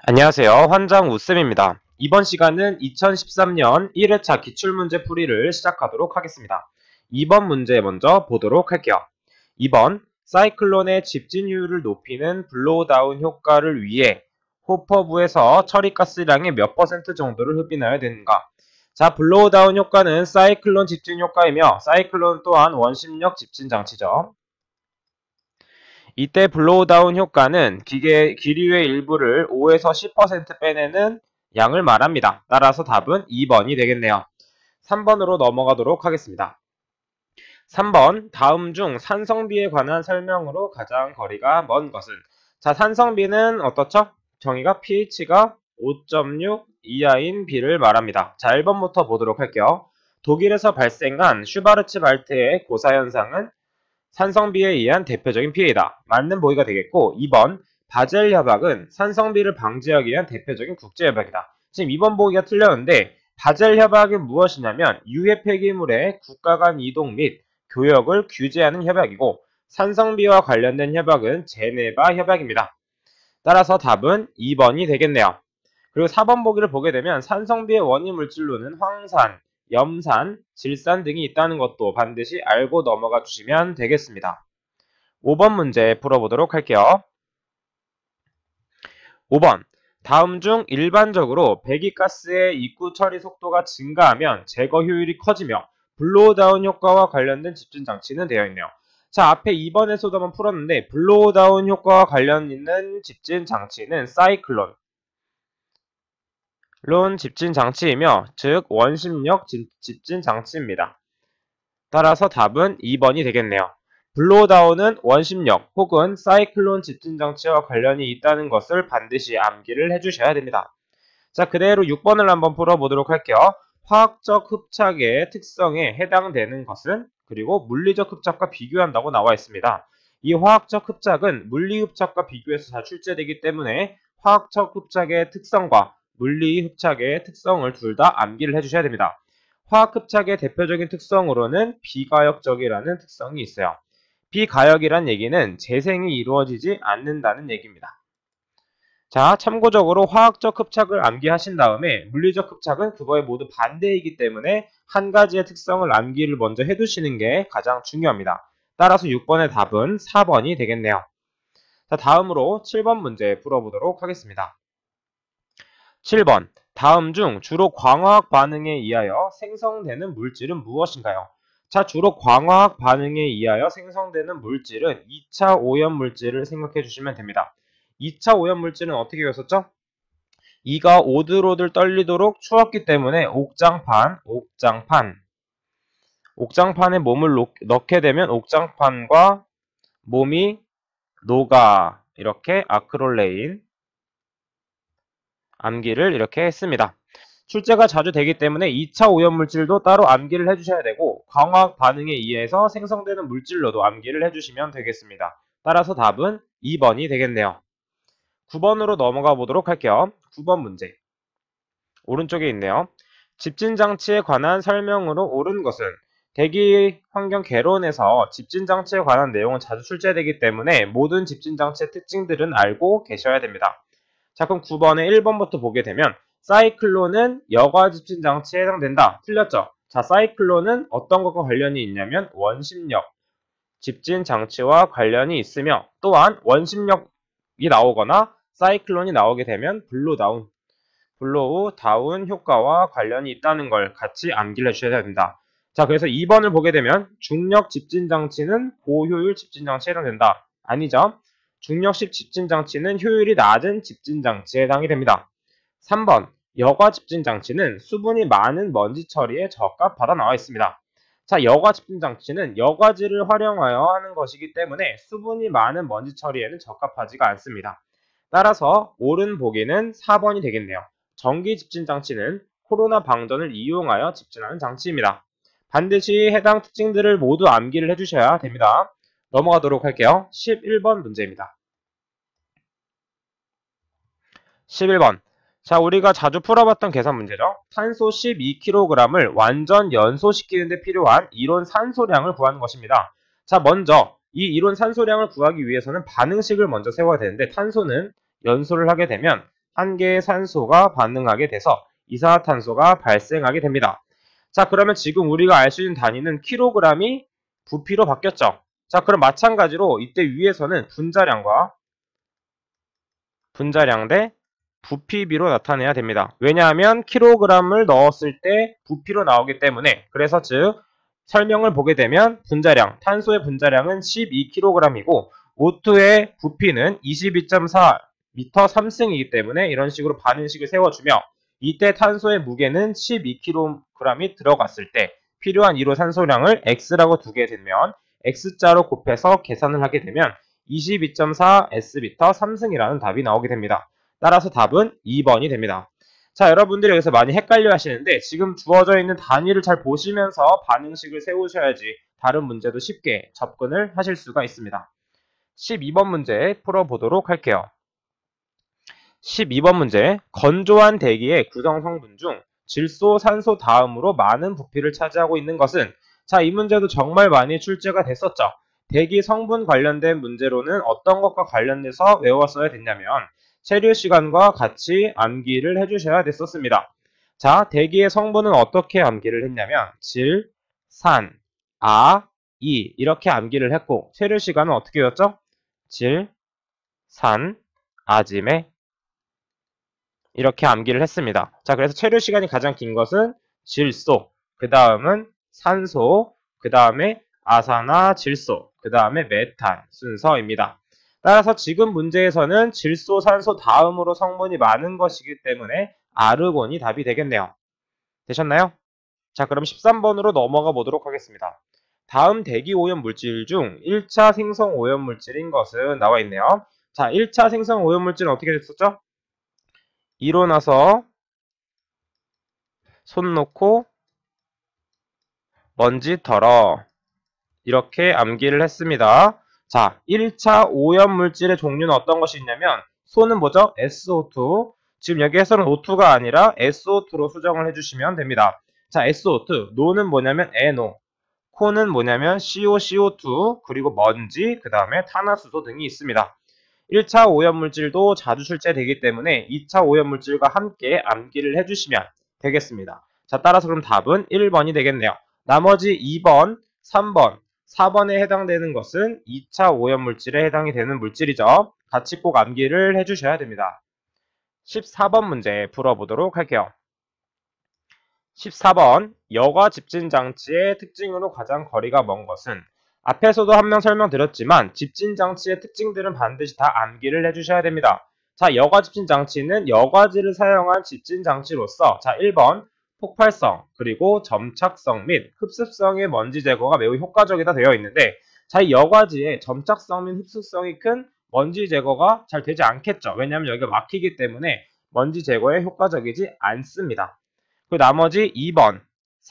안녕하세요. 환장 우쌤입니다. 이번 시간은 2013년 1회차 기출문제 풀이를 시작하도록 하겠습니다. 2번 문제 먼저 보도록 할게요. 2번, 사이클론의 집진율을 높이는 블로우다운 효과를 위해 호퍼부에서 처리가스량의 몇 퍼센트 정도를 흡인하여야 되는가? 자, 블로우다운 효과는 사이클론 집진 효과이며 사이클론 또한 원심력 집진 장치죠. 이때 블로우다운 효과는 기류의 일부를 5에서 10% 빼내는 양을 말합니다. 따라서 답은 2번이 되겠네요. 3번으로 넘어가도록 하겠습니다. 3번, 다음 중 산성비에 관한 설명으로 가장 거리가 먼 것은? 자, 산성비는 어떻죠? 정의가 pH가 5.6 이하인 비를 말합니다. 자, 1번부터 보도록 할게요. 독일에서 발생한 슈바르츠 발트의 고사현상은 산성비에 의한 대표적인 피해이다. 맞는 보기가 되겠고, 2번 바젤 협약은 산성비를 방지하기 위한 대표적인 국제협약이다. 지금 2번 보기가 틀렸는데 바젤 협약이 무엇이냐면 유해 폐기물의 국가 간 이동 및 교역을 규제하는 협약이고, 산성비와 관련된 협약은 제네바 협약입니다. 따라서 답은 2번이 되겠네요. 그리고 4번 보기를 보게 되면 산성비의 원인 물질로는 황산, 염산, 질산 등이 있다는 것도 반드시 알고 넘어가 주시면 되겠습니다. 5번 문제 풀어보도록 할게요. 5번, 다음 중 일반적으로 배기가스의 입구 처리 속도가 증가하면 제거 효율이 커지며 블로우다운 효과와 관련된 집진 장치는 되어 있네요. 자, 앞에 2번에서도 한번 풀었는데 블로우다운 효과와 관련 있는 집진 장치는 사이클론 집진 장치이며 즉 원심력 집진 장치입니다. 따라서 답은 2번이 되겠네요. 블로우다운은 원심력 혹은 사이클론 집진 장치와 관련이 있다는 것을 반드시 암기를 해주셔야 됩니다. 자, 그대로 6번을 한번 풀어보도록 할게요. 화학적 흡착의 특성에 해당되는 것은? 그리고 물리적 흡착과 비교한다고 나와 있습니다. 이 화학적 흡착은 물리 흡착과 비교해서 잘 출제되기 때문에 화학적 흡착의 특성과 물리 흡착의 특성을 둘 다 암기를 해주셔야 됩니다. 화학 흡착의 대표적인 특성으로는 비가역적이라는 특성이 있어요. 비가역이란 얘기는 재생이 이루어지지 않는다는 얘기입니다. 자, 참고적으로 화학적 흡착을 암기하신 다음에 물리적 흡착은 그거에 모두 반대이기 때문에 한 가지의 특성을 암기를 먼저 해두시는 게 가장 중요합니다. 따라서 6번의 답은 4번이 되겠네요. 자, 다음으로 7번 문제 풀어보도록 하겠습니다. 7번, 다음 중 주로 광화학 반응에 의하여 생성되는 물질은 무엇인가요? 자, 주로 광화학 반응에 의하여 생성되는 물질은 2차 오염 물질을 생각해 주시면 됩니다. 2차 오염 물질은 어떻게 외웠었죠? 2가 오들오들 떨리도록 추웠기 때문에 옥장판에 몸을 넣게 되면 옥장판과 몸이 녹아, 이렇게 아크롤레인 암기를 이렇게 했습니다. 출제가 자주 되기 때문에 2차 오염물질도 따로 암기를 해주셔야 되고 광화학 반응에 의해서 생성되는 물질로도 암기를 해주시면 되겠습니다. 따라서 답은 2번이 되겠네요. 9번으로 넘어가 보도록 할게요. 9번 문제. 오른쪽에 있네요. 집진장치에 관한 설명으로 옳은 것은? 대기 환경 개론에서 집진장치에 관한 내용은 자주 출제되기 때문에 모든 집진장치의 특징들은 알고 계셔야 됩니다. 자, 그럼 9번에 1번부터 보게 되면 사이클론은 여과 집진 장치에 해당된다. 틀렸죠? 자, 사이클론은 어떤 것과 관련이 있냐면 원심력 집진 장치와 관련이 있으며 또한 원심력이 나오거나 사이클론이 나오게 되면 블로우 다운 효과와 관련이 있다는 걸 같이 암기를 해주셔야 됩니다. 자, 그래서 2번을 보게 되면 중력 집진 장치는 고효율 집진 장치에 해당된다. 아니죠? 중력식 집진 장치는 효율이 낮은 집진 장치에 해당이 됩니다. 3번, 여과 집진 장치는 수분이 많은 먼지 처리에 적합하다 나와 있습니다. 자, 여과 집진 장치는 여과지를 활용하여 하는 것이기 때문에 수분이 많은 먼지 처리에는 적합하지가 않습니다. 따라서 옳은 보기는 4번이 되겠네요. 전기 집진 장치는 코로나 방전을 이용하여 집진하는 장치입니다. 반드시 해당 특징들을 모두 암기를 해주셔야 됩니다. 넘어가도록 할게요. 11번 문제입니다. 11번. 자, 우리가 자주 풀어봤던 계산 문제죠. 탄소 12kg을 완전 연소시키는 데 필요한 이론 산소량을 구하는 것입니다. 자, 먼저 이 이론 산소량을 구하기 위해서는 반응식을 먼저 세워야 되는데 탄소는 연소를 하게 되면 한 개의 산소가 반응하게 돼서 이산화탄소가 발생하게 됩니다. 자, 그러면 지금 우리가 알 수 있는 단위는 킬로그램이 부피로 바뀌었죠. 자, 그럼 마찬가지로 이때 위에서는 분자량 대 부피비로 나타내야 됩니다. 왜냐하면 킬로그램을 넣었을 때 부피로 나오기 때문에, 그래서 즉 설명을 보게 되면 분자량, 탄소의 분자량은 12kg이고 O2의 부피는 22.4m 3승이기 때문에 이런 식으로 반응식을 세워주며, 이때 탄소의 무게는 12kg이 들어갔을 때 필요한 이로산소량을 X라고 두게 되면 X자로 곱해서 계산을 하게 되면 22.4Sm 3승이라는 답이 나오게 됩니다. 따라서 답은 2번이 됩니다. 자, 여러분들이 여기서 많이 헷갈려 하시는데 지금 주어져 있는 단위를 잘 보시면서 반응식을 세우셔야지 다른 문제도 쉽게 접근을 하실 수가 있습니다. 12번 문제 풀어보도록 할게요. 12번 문제, 건조한 대기의 구성 성분 중 질소, 산소 다음으로 많은 부피를 차지하고 있는 것은, 자, 이 문제도 정말 많이 출제가 됐었죠. 대기 성분 관련된 문제로는 어떤 것과 관련돼서 외웠어야 됐냐면 체류 시간과 같이 암기를 해주셔야 됐었습니다. 자, 대기의 성분은 어떻게 암기를 했냐면 질, 산, 아, 이 이렇게 암기를 했고, 체류 시간은 어떻게 외웠죠? 질, 산, 아짐에 이렇게 암기를 했습니다. 자, 그래서 체류 시간이 가장 긴 것은 질소, 그 다음은 산소, 그 다음에 아산화질소, 그 다음에 메탄 순서입니다. 따라서 지금 문제에서는 질소, 산소 다음으로 성분이 많은 것이기 때문에 아르곤이 답이 되겠네요. 되셨나요? 자, 그럼 13번으로 넘어가 보도록 하겠습니다. 다음 대기 오염 물질 중 1차 생성 오염 물질인 것은 나와 있네요. 자, 1차 생성 오염 물질은 어떻게 됐었죠? 일어나서 손 놓고 먼지 털어, 이렇게 암기를 했습니다. 자, 1차 오염물질의 종류는 어떤 것이 있냐면 소는 뭐죠? SO2. 지금 여기에서는 O2가 아니라 SO2로 수정을 해주시면 됩니다. 자, SO2. 노는 뭐냐면 NO. 코는 뭐냐면 CO, CO2. 그리고 먼지, 그 다음에 탄화수소 등이 있습니다. 1차 오염물질도 자주 출제되기 때문에 2차 오염물질과 함께 암기를 해주시면 되겠습니다. 자, 따라서 그럼 답은 1번이 되겠네요. 나머지 2번, 3번, 4번에 해당되는 것은 2차 오염물질에 해당이 되는 물질이죠. 같이 꼭 암기를 해주셔야 됩니다. 14번 문제 풀어보도록 할게요. 14번, 여과 집진 장치의 특징으로 가장 거리가 먼 것은, 앞에서도 한 명 설명드렸지만 집진 장치의 특징들은 반드시 다 암기를 해주셔야 됩니다. 자, 여과 집진 장치는 여과지를 사용한 집진 장치로서, 자, 1번 폭발성, 그리고 점착성 및 흡습성의 먼지 제거가 매우 효과적이다 되어 있는데, 자, 이 여과지에 점착성 및 흡습성이 큰 먼지 제거가 잘 되지 않겠죠. 왜냐하면 여기가 막히기 때문에 먼지 제거에 효과적이지 않습니다. 그 나머지 2번,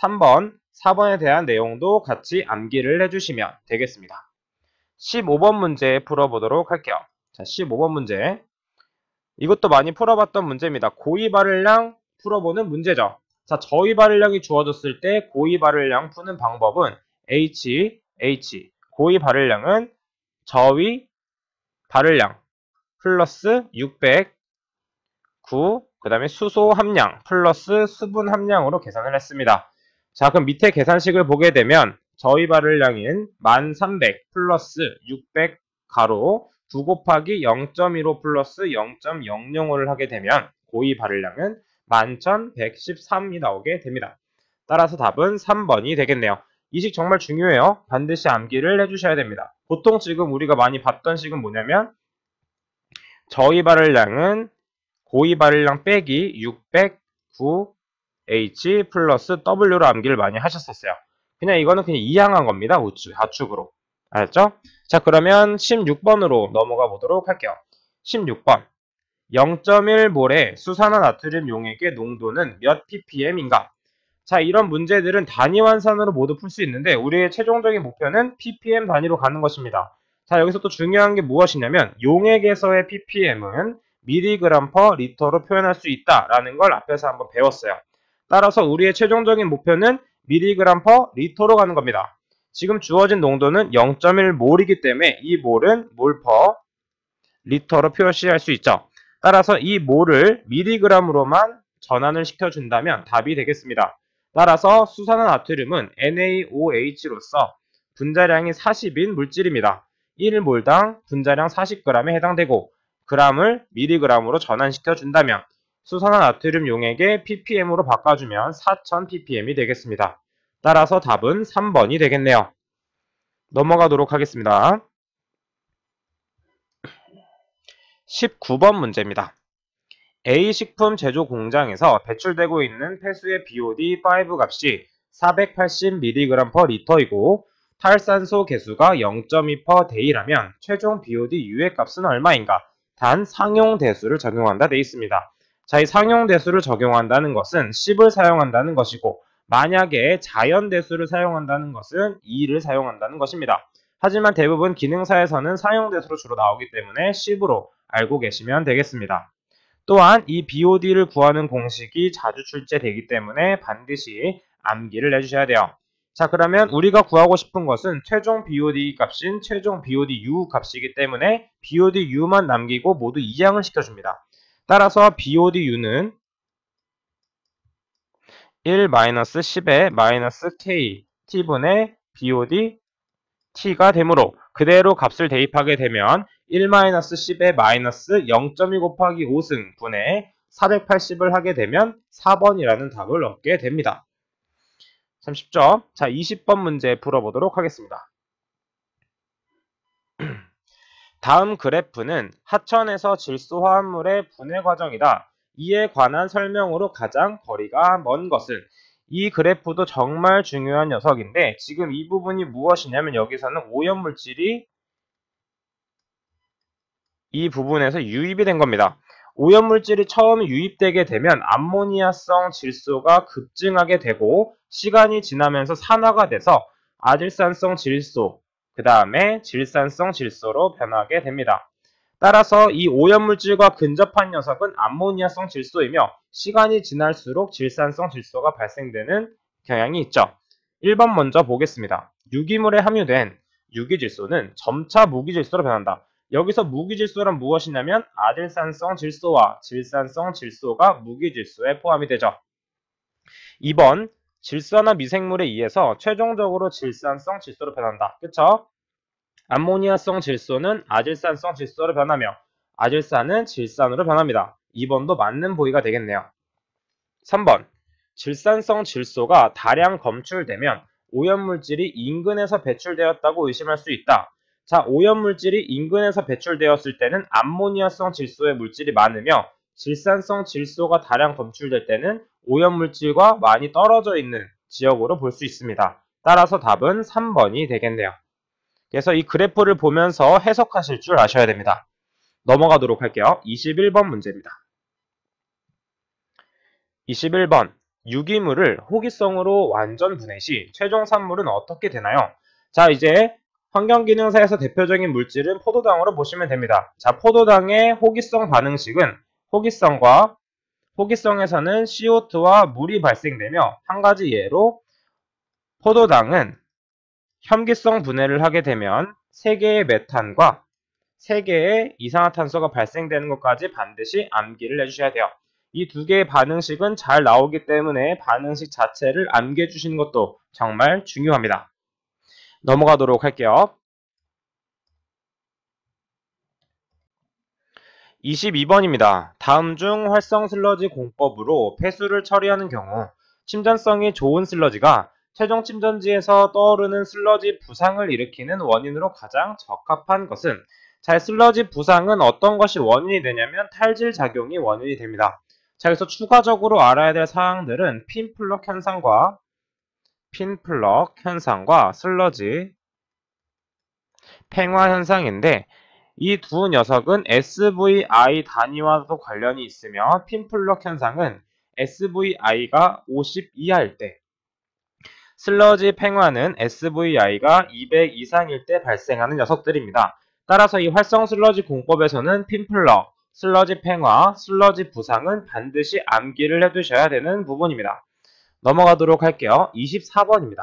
3번, 4번에 대한 내용도 같이 암기를 해주시면 되겠습니다. 15번 문제 풀어보도록 할게요. 자, 15번 문제. 이것도 많이 풀어봤던 문제입니다. 고위 발열량 풀어보는 문제죠. 자, 저위 발열량이 주어졌을 때 고위 발열량 푸는 방법은 H. 고위 발열량은 저위 발열량 플러스 600, 9, 그 다음에 수소 함량 플러스 수분 함량으로 계산을 했습니다. 자, 그럼 밑에 계산식을 보게 되면 저희 발열량인 1300 플러스 600 가로 9 곱하기 0.15 플러스 0.005를 하게 되면 고위 발열량은 11,113이 나오게 됩니다. 따라서 답은 3번이 되겠네요. 이 식 정말 중요해요. 반드시 암기를 해주셔야 됩니다. 보통 지금 우리가 많이 봤던 식은 뭐냐면 저희 발열량은 고위 발열량 빼기 609H 플러스 W로 암기를 많이 하셨었어요. 그냥 이거는 그냥 이항한 겁니다. 좌측으로. 알았죠? 자, 그러면 16번으로 넘어가 보도록 할게요. 16번. 0.1몰의 수산화나트륨 용액의 농도는 몇 ppm인가? 자, 이런 문제들은 단위 환산으로 모두 풀 수 있는데 우리의 최종적인 목표는 ppm 단위로 가는 것입니다. 자, 여기서 또 중요한 게 무엇이냐면 용액에서의 ppm은 미리그램 퍼 리터로 표현할 수 있다라는 걸 앞에서 한번 배웠어요. 따라서 우리의 최종적인 목표는 미리그램 퍼 리터로 가는 겁니다. 지금 주어진 농도는 0.1몰이기 때문에 이 몰은 몰 퍼 리터로 표시할 수 있죠. 따라서 이 몰을 미리그램으로만 전환을 시켜준다면 답이 되겠습니다. 따라서 수산화나트륨은 NaOH로서 분자량이 40인 물질입니다. 1몰당 분자량 40g에 해당되고 g을 미리그램으로 전환시켜준다면 수산화나트륨 용액의 ppm으로 바꿔주면 4000ppm이 되겠습니다. 따라서 답은 3번이 되겠네요. 넘어가도록 하겠습니다. 19번 문제입니다. A식품 제조 공장에서 배출되고 있는 폐수의 BOD5 값이 480mg/L이고 탈산소 개수가 0.2/day라면 최종 BOD 유액 값은 얼마인가? 단 상용대수를 적용한다 되어 있습니다. 자, 이 상용대수를 적용한다는 것은 10을 사용한다는 것이고 만약에 자연대수를 사용한다는 것은 2를 사용한다는 것입니다. 하지만 대부분 기능사에서는 상용대수로 주로 나오기 때문에 10으로 알고 계시면 되겠습니다. 또한 이 BOD를 구하는 공식이 자주 출제되기 때문에 반드시 암기를 해주셔야 돼요. 자, 그러면 우리가 구하고 싶은 것은 최종 BOD 값인 최종 BODU 값이기 때문에 BODU만 남기고 모두 이항을 시켜줍니다. 따라서 BODU는 1-10의 -k t분의 BOD t가 되므로 그대로 값을 대입하게 되면 1-10의 -0.2 곱하기 5승 분의 480을 하게 되면 4번이라는 답을 얻게 됩니다. 참 쉽죠? 자, 20번 문제 풀어보도록 하겠습니다. 다음 그래프는 하천에서 질소 화합물의 분해 과정이다. 이에 관한 설명으로 가장 거리가 먼 것은 이 그래프도 정말 중요한 녀석인데 지금 이 부분이 무엇이냐면 여기서는 오염물질이 이 부분에서 유입이 된 겁니다. 오염물질이 처음 유입되게 되면 암모니아성 질소가 급증하게 되고 시간이 지나면서 산화가 돼서 아질산성 질소, 그 다음에 질산성 질소로 변하게 됩니다. 따라서 이 오염물질과 근접한 녀석은 암모니아성 질소이며 시간이 지날수록 질산성 질소가 발생되는 경향이 있죠. 1번 먼저 보겠습니다. 유기물에 함유된 유기질소는 점차 무기질소로 변한다. 여기서 무기질소란 무엇이냐면 아질산성 질소와 질산성 질소가 무기질소에 포함이 되죠. 2번 질산화 미생물에 의해서 최종적으로 질산성 질소로 변한다. 그쵸? 암모니아성 질소는 아질산성 질소로 변하며 아질산은 질산으로 변합니다. 2번도 맞는 보기가 되겠네요. 3번 질산성 질소가 다량 검출되면 오염물질이 인근에서 배출되었다고 의심할 수 있다. 자, 오염물질이 인근에서 배출되었을 때는 암모니아성 질소의 물질이 많으며 질산성 질소가 다량 검출될 때는 오염물질과 많이 떨어져 있는 지역으로 볼 수 있습니다. 따라서 답은 3번이 되겠네요. 그래서 이 그래프를 보면서 해석하실 줄 아셔야 됩니다. 넘어가도록 할게요. 21번 문제입니다. 21번 유기물을 호기성으로 완전 분해 시 최종 산물은 어떻게 되나요? 자, 이제 환경기능사에서 대표적인 물질은 포도당으로 보시면 됩니다. 자, 포도당의 호기성 반응식은 호기성에서는 CO2와 물이 발생되며 한 가지 예로 포도당은 혐기성 분해를 하게 되면 3개의 메탄과 3개의 이산화탄소가 발생되는 것까지 반드시 암기를 해주셔야 돼요. 이 2개의 반응식은 잘 나오기 때문에 반응식 자체를 암기해 주시는 것도 정말 중요합니다. 넘어가도록 할게요. 22번입니다. 다음 중 활성 슬러지 공법으로 폐수를 처리하는 경우 침전성이 좋은 슬러지가 최종 침전지에서 떠오르는 슬러지 부상을 일으키는 원인으로 가장 적합한 것은 자, 슬러지 부상은 어떤 것이 원인이 되냐면 탈질 작용이 원인이 됩니다. 자, 그래서 추가적으로 알아야 될 사항들은 핀플럭 현상과 슬러지 팽화 현상인데 이 두 녀석은 SVI 단위와도 관련이 있으며 핀플럭 현상은 SVI가 50 이하일 때 슬러지 팽화는 SVI가 200 이상일 때 발생하는 녀석들입니다. 따라서 이 활성 슬러지 공법에서는 핀플럭, 슬러지 팽화, 슬러지 부상은 반드시 암기를 해두셔야 되는 부분입니다. 넘어가도록 할게요. 24번입니다.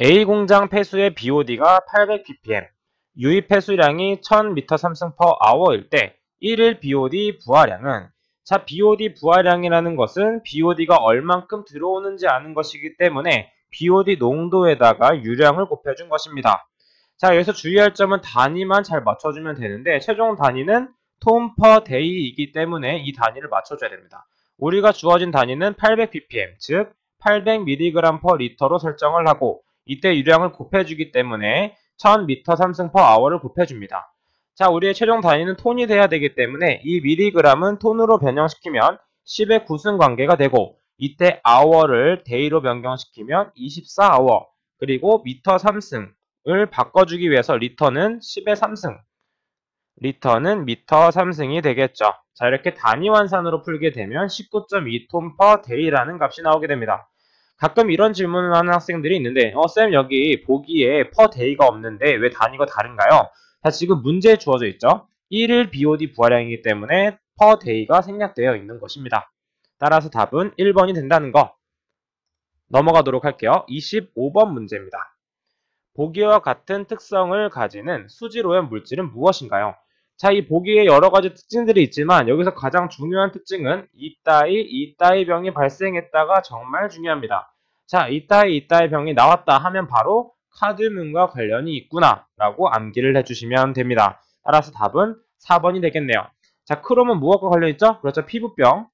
A 공장 폐수의 BOD가 800ppm, 유입 해수량이 1000m 삼승 per hour일 때 1일 BOD 부하량은, 자, BOD 부하량이라는 것은 BOD가 얼만큼 들어오는지 아는 것이기 때문에 BOD 농도에다가 유량을 곱해준 것입니다. 자, 여기서 주의할 점은 단위만 잘 맞춰주면 되는데 최종 단위는 톤 per day이기 때문에 이 단위를 맞춰줘야 됩니다. 우리가 주어진 단위는 800ppm, 즉 800mg per 리터로 설정을 하고 이때 유량을 곱해주기 때문에 1000m 삼승 per hour를 곱해줍니다. 자, 우리의 최종 단위는 톤이 돼야 되기 때문에 이 mg은 톤으로 변형시키면 10의 9승 관계가 되고 이때 hour를 day로 변경시키면 24hour, 그리고 미터 3승을 바꿔주기 위해서 리터는 10의 3승, 리터는 미터 3승이 되겠죠. 자, 이렇게 단위 환산으로 풀게 되면 19.2톤 per day라는 값이 나오게 됩니다. 가끔 이런 질문을 하는 학생들이 있는데 쌤 여기 보기에 per day가 없는데 왜 단위가 다른가요? 자, 지금 문제에 주어져 있죠. 1일 BOD 부하량이기 때문에 per day가 생략되어 있는 것입니다. 따라서 답은 1번이 된다는 거. 넘어가도록 할게요. 25번 문제입니다. 보기와 같은 특성을 가지는 수질오염 물질은 무엇인가요? 자, 이 보기에 여러 가지 특징들이 있지만 여기서 가장 중요한 특징은 이따위 병이 발생했다가 정말 중요합니다. 자, 이따위 병이 나왔다 하면 바로 카드뮴과 관련이 있구나 라고 암기를 해주시면 됩니다. 따라서 답은 4번이 되겠네요. 자, 크롬은 무엇과 관련이 있죠? 그렇죠. 피부병과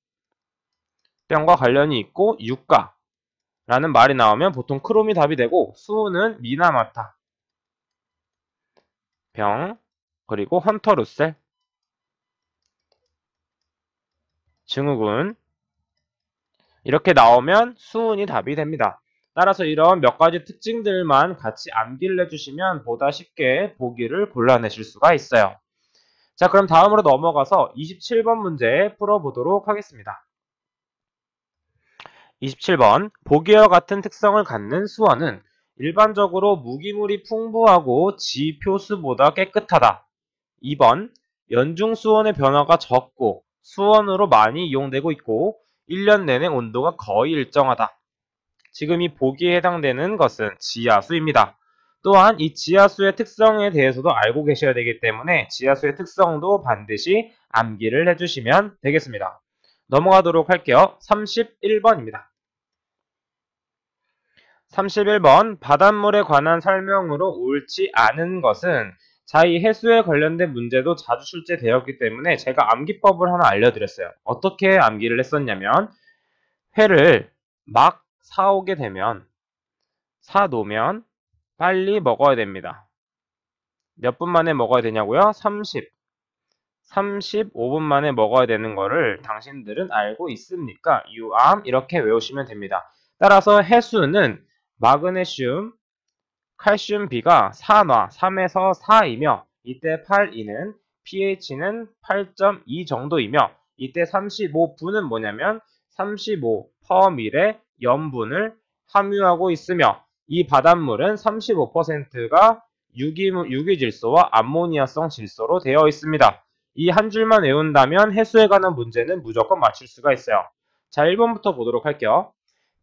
관련이 있고 유가 라는 말이 나오면 보통 크롬이 답이 되고 수은 미나마타 병, 그리고 헌터루셀 증후군 이렇게 나오면 수은이 답이 됩니다. 따라서 이런 몇 가지 특징들만 같이 암기를 해주시면 보다 쉽게 보기를 골라내실 수가 있어요. 자, 그럼 다음으로 넘어가서 27번 문제 풀어보도록 하겠습니다. 27번, 보기와 같은 특성을 갖는 수원은 일반적으로 무기물이 풍부하고 지표수보다 깨끗하다. 2번, 연중 수원의 변화가 적고 수원으로 많이 이용되고 있고 1년 내내 온도가 거의 일정하다. 지금 이 보기에 해당되는 것은 지하수입니다. 또한 이 지하수의 특성에 대해서도 알고 계셔야 되기 때문에 지하수의 특성도 반드시 암기를 해주시면 되겠습니다. 넘어가도록 할게요. 31번입니다. 31번, 바닷물에 관한 설명으로 옳지 않은 것은, 자, 이 해수에 관련된 문제도 자주 출제되었기 때문에 제가 암기법을 하나 알려드렸어요. 어떻게 암기를 했었냐면 회를 막 사오게 되면 사놓으면 빨리 먹어야 됩니다. 몇 분 만에 먹어야 되냐고요? 35분 만에 먹어야 되는 거를 당신들은 알고 있습니까? 유암 이렇게 외우시면 됩니다. 따라서 해수는 마그네슘, 칼슘 B가 산화 3에서 4이며 이때 8E는 pH는 8.2 정도이며 이때 35분은 뭐냐면 35 퍼밀의 염분을 함유하고 있으며 이 바닷물은 35%가 유기질소와 암모니아성 질소로 되어 있습니다. 이 한 줄만 외운다면 해수에 관한 문제는 무조건 맞출 수가 있어요. 자, 1번부터 보도록 할게요.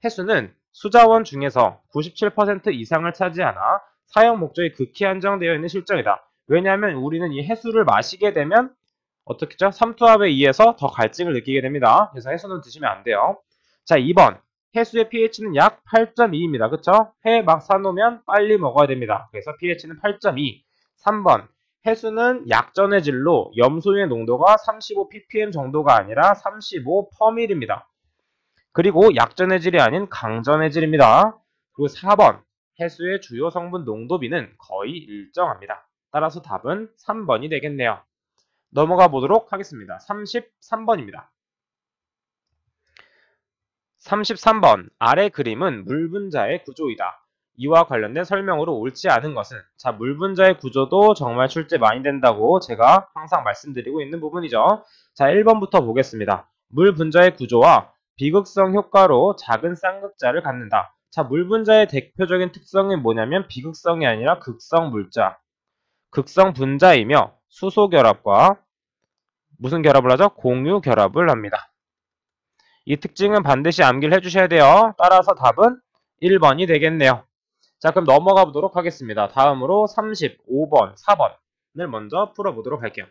해수는 수자원 중에서 97% 이상을 차지하나 사용 목적이 극히 한정되어 있는 실정이다. 왜냐하면 우리는 이 해수를 마시게 되면 어떻게죠? 삼투압에 의해서 더 갈증을 느끼게 됩니다. 그래서 해수는 드시면 안 돼요. 자, 2번. 해수의 pH는 약 8.2입니다. 그쵸? 회 막 사놓으면 빨리 먹어야 됩니다. 그래서 pH는 8.2. 3번. 해수는 약전해질로 염소의 농도가 35ppm 정도가 아니라 35 퍼밀입니다. 그리고 약전해질이 아닌 강전해질입니다. 그리고 4번. 해수의 주요 성분 농도비는 거의 일정합니다. 따라서 답은 3번이 되겠네요. 넘어가 보도록 하겠습니다. 33번입니다. 33번. 아래 그림은 물분자의 구조이다. 이와 관련된 설명으로 옳지 않은 것은, 자, 물분자의 구조도 정말 출제 많이 된다고 제가 항상 말씀드리고 있는 부분이죠. 자, 1번부터 보겠습니다. 물분자의 구조와 비극성 효과로 작은 쌍극자를 갖는다. 자, 물분자의 대표적인 특성이 뭐냐면 비극성이 아니라 극성 물자, 극성 분자이며 수소 결합과 무슨 결합을 하죠? 공유 결합을 합니다. 이 특징은 반드시 암기를 해주셔야 돼요. 따라서 답은 1번이 되겠네요. 자, 그럼 넘어가 보도록 하겠습니다. 다음으로 35번, 4번을 먼저 풀어보도록 할게요.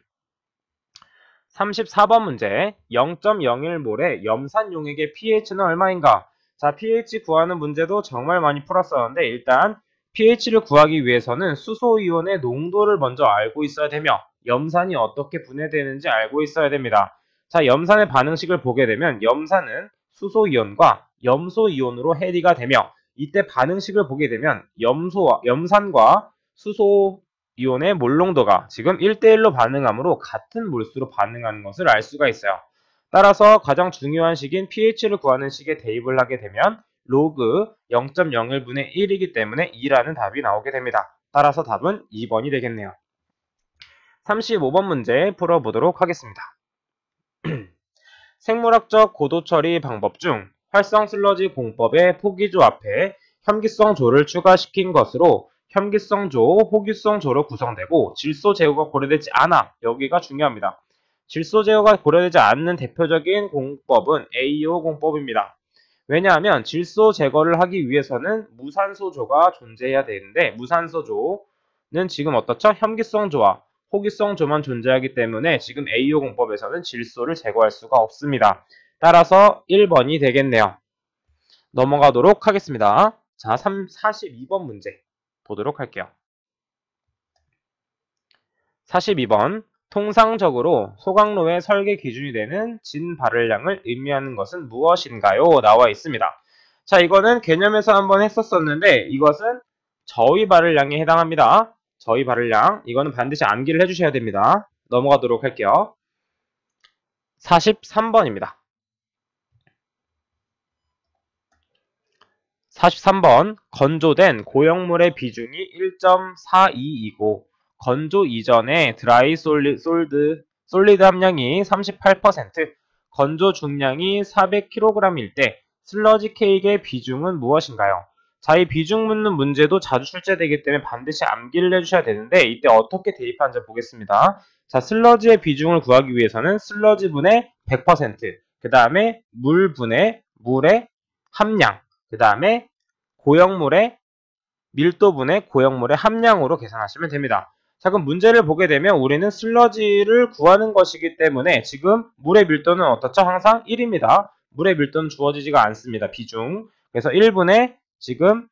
34번 문제, 0.01몰의 염산용액의 pH는 얼마인가? 자, pH 구하는 문제도 정말 많이 풀었었는데 일단 pH를 구하기 위해서는 수소이온의 농도를 먼저 알고 있어야 되며 염산이 어떻게 분해되는지 알고 있어야 됩니다. 자, 염산의 반응식을 보게 되면 염산은 수소이온과 염소이온으로 해리가 되며 이때 반응식을 보게 되면 염산과 수소이온의 몰농도가 지금 1대1로 반응하므로 같은 몰수로 반응하는 것을 알 수가 있어요. 따라서 가장 중요한 식인 pH를 구하는 식에 대입을 하게 되면 로그 0.01분의 1이기 때문에 2라는 답이 나오게 됩니다. 따라서 답은 2번이 되겠네요. 35번 문제 풀어보도록 하겠습니다. 생물학적 고도 처리 방법 중 활성 슬러지 공법의 포기조합에 혐기성조를 추가시킨 것으로 혐기성조, 호기성조로 구성되고 질소 제거가 고려되지 않아. 여기가 중요합니다. 질소 제거가 고려되지 않는 대표적인 공법은 AO 공법입니다. 왜냐하면 질소 제거를 하기 위해서는 무산소조가 존재해야 되는데 무산소조는 지금 어떻죠? 혐기성조와 호기성조만 존재하기 때문에 지금 AO 공법에서는 질소를 제거할 수가 없습니다. 따라서 1번이 되겠네요. 넘어가도록 하겠습니다. 자, 42번 문제 보도록 할게요. 42번 통상적으로 소각로의 설계 기준이 되는 진 발열량을 의미하는 것은 무엇인가요? 나와 있습니다. 자, 이거는 개념에서 한번 했었었는데 이것은 저위 발열량에 해당합니다. 저위 발열량, 이거는 반드시 암기를 해주셔야 됩니다. 넘어가도록 할게요. 43번입니다. 43번 건조된 고형물의 비중이 1.42이고 건조 이전에 드라이 솔리드 함량이 38%, 건조 중량이 400kg일 때 슬러지 케이크의 비중은 무엇인가요? 자, 이 비중 묻는 문제도 자주 출제되기 때문에 반드시 암기를 해주셔야 되는데 이때 어떻게 대입하는지 보겠습니다. 자, 슬러지의 비중을 구하기 위해서는 슬러지분의 100%, 그 다음에 물분의 물의 함량, 그 다음에 고형물의 밀도분의 고형물의 함량으로 계산하시면 됩니다. 자, 그럼 문제를 보게 되면 우리는 슬러지를 구하는 것이기 때문에 지금 물의 밀도는 어떻죠? 항상 1입니다. 물의 밀도는 주어지지가 않습니다. 비중. 그래서 1분의 지금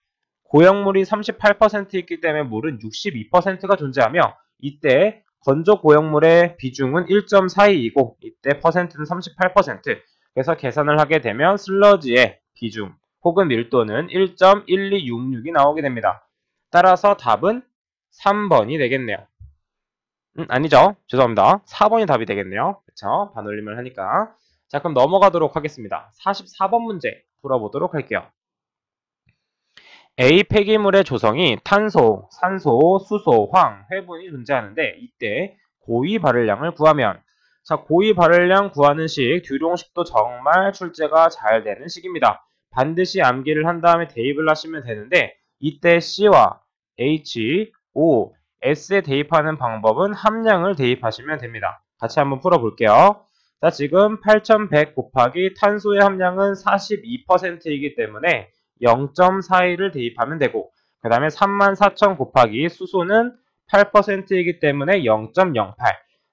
고형물이 38% 있기 때문에 물은 62%가 존재하며 이때 건조 고형물의 비중은 1.42이고 이때 퍼센트는 38%. 그래서 계산을 하게 되면 슬러지의 비중 혹은 밀도는 1.1266이 나오게 됩니다. 따라서 답은 3번이 되겠네요. 아니죠. 죄송합니다. 4번이 답이 되겠네요. 그렇죠? 반올림을 하니까. 자, 그럼 넘어가도록 하겠습니다. 44번 문제 풀어보도록 할게요. A 폐기물의 조성이 탄소, 산소, 수소, 황, 회분이 존재하는데 이때 고위 발열량을 구하면 자, 고위 발열량 구하는 식, 듀롱식도 정말 출제가 잘 되는 식입니다. 반드시 암기를 한 다음에 대입을 하시면 되는데 이때 C와 H, O, S에 대입하는 방법은 함량을 대입하시면 됩니다. 같이 한번 풀어볼게요. 자, 지금 8100 곱하기 탄소의 함량은 42%이기 때문에 0.42를 대입하면 되고 그 다음에 34,000 곱하기 수소는 8%이기 때문에 0.08,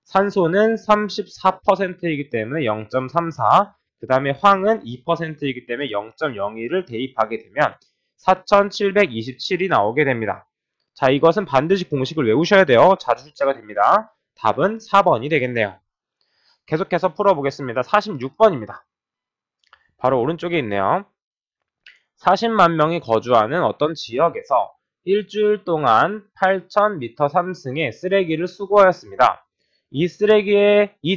산소는 34%이기 때문에 0.34, 그 다음에 황은 2%이기 때문에 0.02를 대입하게 되면 4,727이 나오게 됩니다. 자, 이것은 반드시 공식을 외우셔야 돼요. 자주 출제가 됩니다. 답은 4번이 되겠네요. 계속해서 풀어보겠습니다. 46번입니다. 바로 오른쪽에 있네요. 40만 명이 거주하는 어떤 지역에서 일주일 동안 8,000m 상승의 쓰레기를 수거하였습니다. 이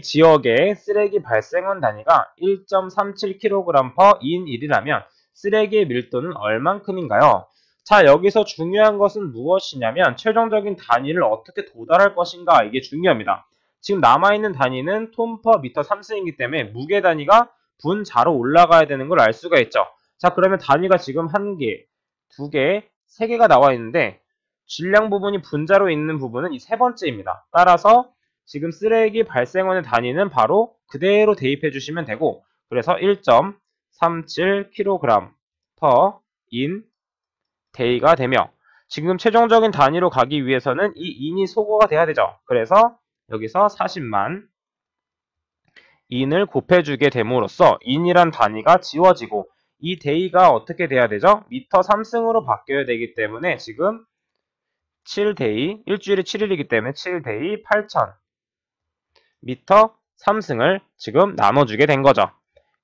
지역의 쓰레기 발생원 단위가 1.37kg/인 1이라면 쓰레기의 밀도는 얼만큼인가요? 자, 여기서 중요한 것은 무엇이냐면 최종적인 단위를 어떻게 도달할 것인가, 이게 중요합니다. 지금 남아있는 단위는 톤/미터 3승이기 때문에 무게 단위가 분자로 올라가야 되는 걸 알 수가 있죠. 자, 그러면 단위가 지금 1개, 2개, 3개가 나와 있는데 질량 부분이 분자로 있는 부분은 이 세 번째입니다. 따라서 지금 쓰레기 발생원의 단위는 바로 그대로 대입해 주시면 되고 그래서 1.37kg/인 day가 되며 지금 최종적인 단위로 가기 위해서는 이 in이 소거가 돼야 되죠. 그래서 여기서 40만 in을 곱해주게 됨으로써 in이란 단위가 지워지고 이 day가 어떻게 돼야 되죠? 미터 3승으로 바뀌어야 되기 때문에 지금 7day, 일주일에 7일이기 때문에 7day 8,000 미터 3승을 지금 나눠주게 된 거죠.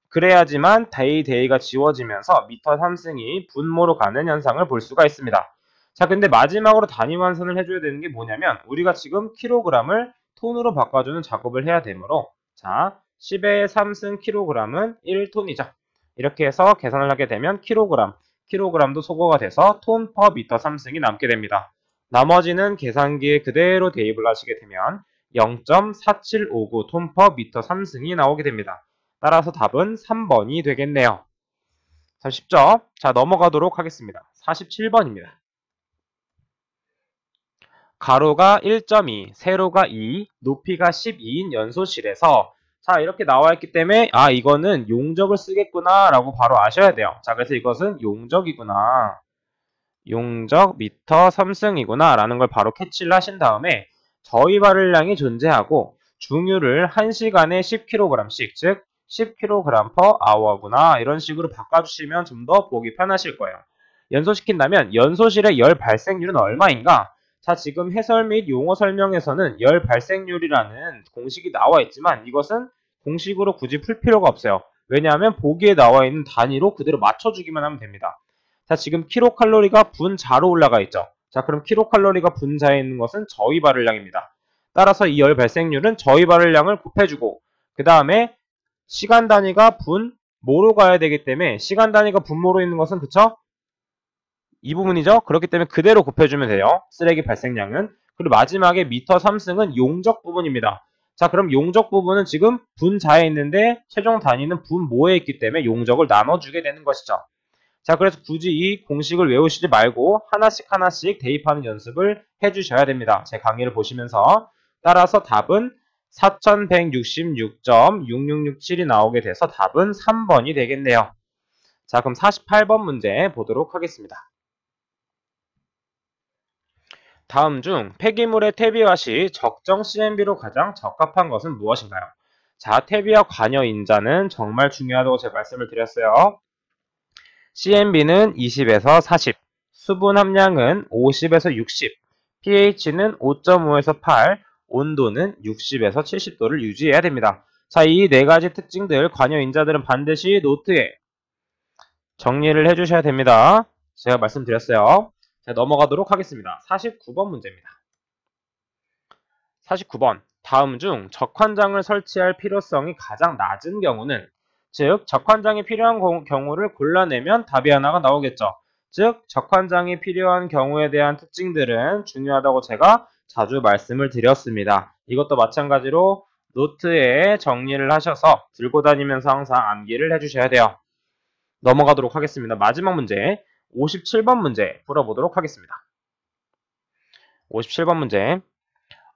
그래야지만 day가 지워지면서 미터 3승이 분모로 가는 현상을 볼 수가 있습니다. 자, 근데 마지막으로 단위 환산을 해줘야 되는 게 뭐냐면 우리가 지금 킬로그램을 톤으로 바꿔주는 작업을 해야 되므로 자, 10의 3승 킬로그램은 1톤이죠. 이렇게 해서 계산을 하게 되면 킬로그램도 소거가 돼서 톤 퍼 미터 3승이 남게 됩니다. 나머지는 계산기에 그대로 대입을 하시게 되면 0.4759 톤 퍼 미터 3승이 나오게 됩니다. 따라서 답은 3번이 되겠네요. 참 쉽죠? 자, 넘어가도록 하겠습니다. 47번입니다. 가로가 1.2, 세로가 2, 높이가 12인 연소실에서 자, 이렇게 나와 있기 때문에 아, 이거는 용적을 쓰겠구나 라고 바로 아셔야 돼요. 자, 그래서 이것은 용적이구나. 용적 미터 3승이구나 라는 걸 바로 캐치를 하신 다음에 저희 발열량이 존재하고 중유를 1시간에 10kg씩 즉 10kg per hour구나 이런 식으로 바꿔주시면 좀 더 보기 편하실 거예요. 연소시킨다면 연소실의 열 발생률은 얼마인가? 자, 지금 해설 및 용어 설명에서는 열 발생률이라는 공식이 나와 있지만 이것은 공식으로 굳이 풀 필요가 없어요. 왜냐하면 보기에 나와 있는 단위로 그대로 맞춰주기만 하면 됩니다. 자, 지금 킬로칼로리가 분자로 올라가 있죠. 자, 그럼 킬로칼로리가 분자에 있는 것은 저희 발열량입니다. 따라서 이 열 발생률은 저희 발열량을 곱해주고 그 다음에 시간 단위가 분모로 가야 되기 때문에 시간 단위가 분모로 있는 것은 그쵸? 이 부분이죠. 그렇기 때문에 그대로 곱해주면 돼요. 쓰레기 발생량은. 그리고 마지막에 미터 3승은 용적 부분입니다. 자, 그럼 용적 부분은 지금 분자에 있는데 최종 단위는 분모에 있기 때문에 용적을 나눠주게 되는 것이죠. 자, 그래서 굳이 이 공식을 외우시지 말고 하나씩 대입하는 연습을 해주셔야 됩니다. 제 강의를 보시면서. 따라서 답은 4166.6667이 나오게 돼서 답은 3번이 되겠네요. 자, 그럼 48번 문제 보도록 하겠습니다. 다음 중 폐기물의 퇴비화 시 적정 CMB로 가장 적합한 것은 무엇인가요? 자, 퇴비화 관여 인자는 정말 중요하다고 제가 말씀을 드렸어요. CMB는 20에서 40, 수분 함량은 50에서 60, pH는 5.5에서 8, 온도는 60에서 70도를 유지해야 됩니다. 자, 이 네 가지 특징들, 관여 인자들은 반드시 노트에 정리를 해주셔야 됩니다. 제가 말씀드렸어요. 자, 넘어가도록 하겠습니다. 49번 문제입니다. 49번. 다음 중 적환장을 설치할 필요성이 가장 낮은 경우는 즉 적환장이 필요한 경우를 골라내면 답이 하나가 나오겠죠. 즉 적환장이 필요한 경우에 대한 특징들은 중요하다고 제가 자주 말씀을 드렸습니다. 이것도 마찬가지로 노트에 정리를 하셔서 들고 다니면서 항상 암기를 해주셔야 돼요. 넘어가도록 하겠습니다. 마지막 문제 57번 문제 풀어보도록 하겠습니다. 57번 문제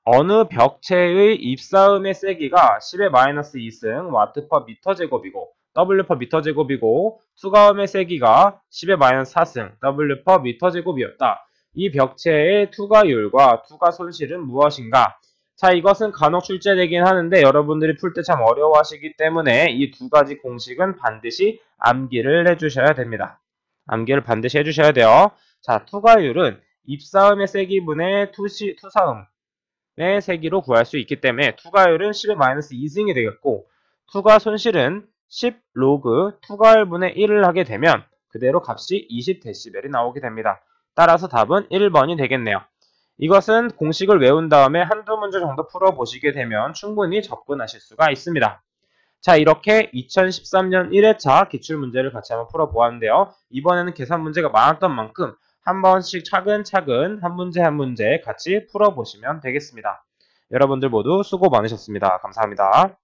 어느 벽체의 입사음의 세기가 10의 마이너스 2승 와트 퍼 미터 제곱이고 W 퍼 미터 제곱이고 투과음의 세기가 10의 마이너스 4승 W 퍼 미터 제곱이었다. 이 벽체의 투과율과 투과 손실은 무엇인가? 자, 이것은 간혹 출제되긴 하는데 여러분들이 풀 때 참 어려워하시기 때문에 이 두 가지 공식은 반드시 암기를 해주셔야 됩니다. 암기를 반드시 해주셔야 돼요. 자, 투과율은 입사음의 세기분의 투사음의 세기로 구할 수 있기 때문에 투과율은 10의 마이너스 2승이 되겠고 투과 손실은 10 로그 투과율분의 1을 하게 되면 그대로 값이 20dB이 나오게 됩니다. 따라서 답은 1번이 되겠네요. 이것은 공식을 외운 다음에 한두 문제 정도 풀어보시게 되면 충분히 접근하실 수가 있습니다. 자, 이렇게 2013년 1회차 기출문제를 같이 한번 풀어보았는데요. 이번에는 계산 문제가 많았던 만큼 한 번씩 차근차근 한 문제 같이 풀어보시면 되겠습니다. 여러분들 모두 수고 많으셨습니다. 감사합니다.